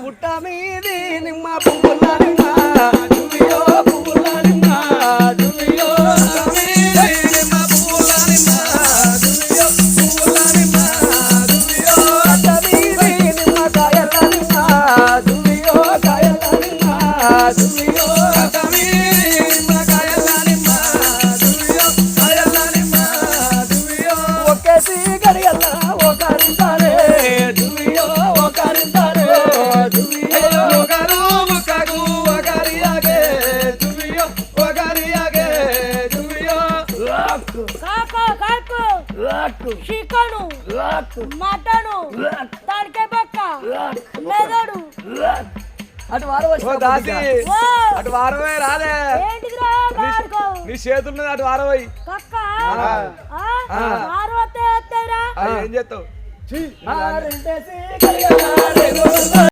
పుట్ట మీది నిమ్మ పువ్వుల నిమ్మ దువ్వియో పువ్వుల నిమ్మ దువ్వియో నిమ్మ పువ్వుల నిమ్మ దువ్వియో పువ్వుల నిమ్మ దువ్వియో పుట్ట మీది నిమ్మ కాయల నిమ్మ దువ్వియో కాయల నిమ్మ దువ్వియో పుట్ట మీది నిమ్మ కాయల నిమ్మ దువ్వియో కాయల నిమ్మ దువ్వియో ఒకేసి గడియల్ల ఒకరింతారే దువ్వియో ఒకరింతారే దువ్వియో ఒకరు ముక్కకు ఒకరియాగే దువ్వియో ఒకరియాగే దువ్వియో లాక్కు కాకు కాకు లాక్కు చికెను లాక్కు మటను దానికే పక్క మెదడు అటు వారం వచ్చి దాసి ఓ అటు వారమే రాలే ఏంటిదిరా బాడుకో నీ చేతున్నది అటు వారమై కక్క మారు వస్తే వస్తేరా ఏం చేస్తావు